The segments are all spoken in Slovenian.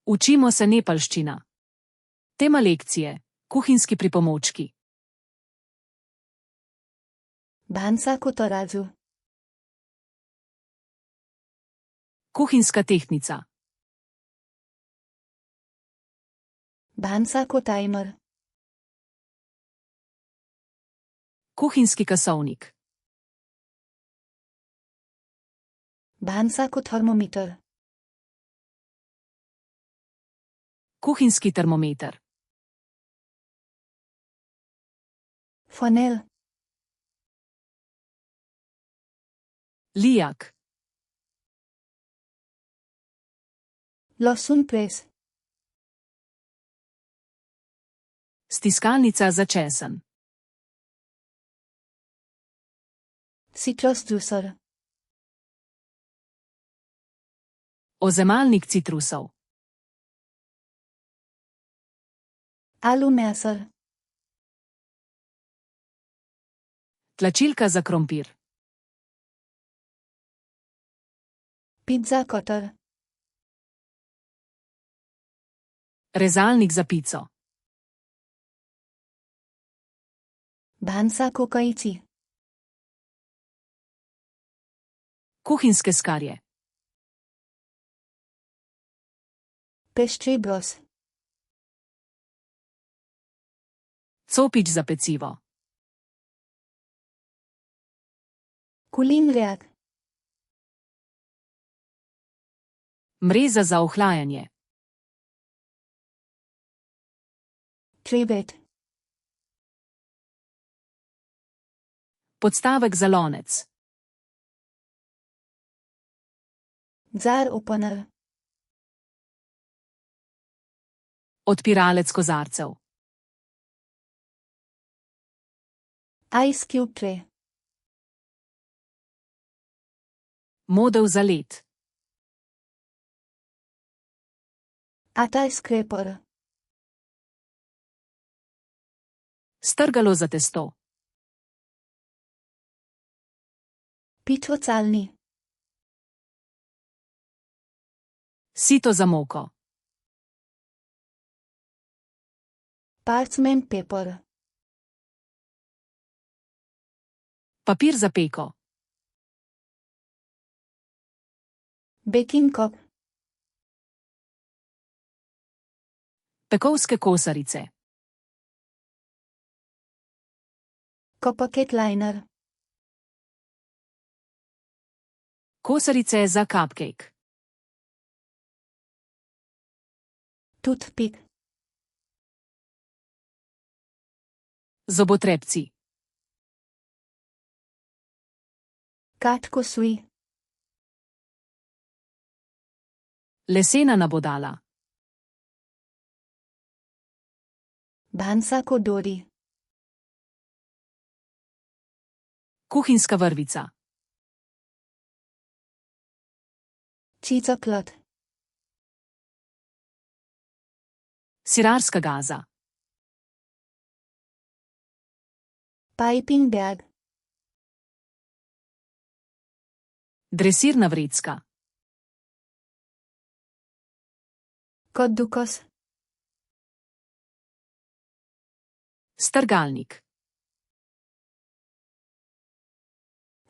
Učimo se nepalščina. Tema lekcije: kuhinjski pripomočki. Bánszáko tarazu. Kuhinjska tehtnica. Bánszáko timer. Kuhinjski kasovnik. Bánszáko termometer. Kuhinjski termometer. Fonel. Lijak. Lăsun pres. Stiskalnica za česen. Citrus juicer. Ozemalnik citrusov. Alumeser. Tlačilka za krompir. Pizza cutter. Rezalnik za pico. Bánszáko kajci. Kuhinjske skarje. Peščji bros. Copič za pecivo. Kulinjak. Mreza za ohlajanje. Klebet. Podstavek za lonec. Zar opener. Odpiralec kozarcev. Ice cube tray. Modev za led. Ataj scraper. Strgalo za testo. Pičocalni. Sito za moko. Parchment paper. Papir za peko. Baking cup. Pekovske kosarice. Cupcake liner. Kosarice za cupcake. Toothpick. Zobotrebci. Katko sui. Lesena nabodala. Bánszáko dori. Kuhinjska vrvica. Čicoklot. Sirarska gaza. Piping bag. Dresirna vrecka. Kodukos. Strgalnik.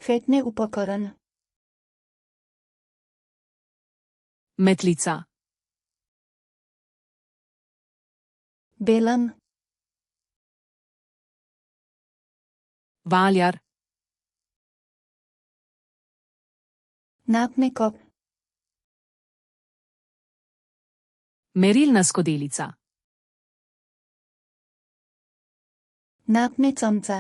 Fetne upokoren. Metlica. Belan. Valjar. Napne kop. Merilna skodelica. Napne comca.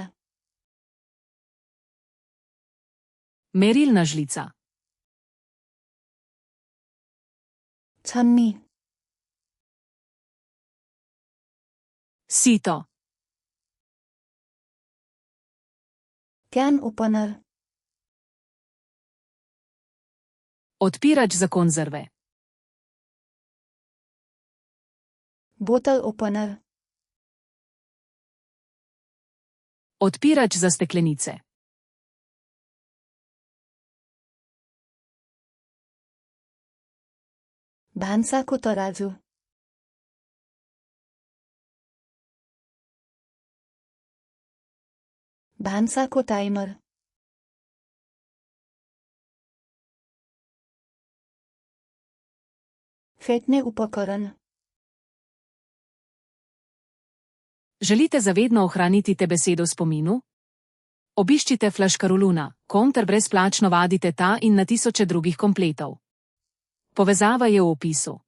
Merilna žlica. Čamni. Sito. Can opener. Odpirač za konzerve. Bottle opener. Odpirač za steklenice. Bánszáko tarazu. भान्साको टाइमर फेट्ने उपकरण Želite zavedno ohraniti te besedo v spominu? Obiščite Flaškaroluna, ter brezplačno vadite ta in na tisoče drugih kompletov. Povezava je v opisu.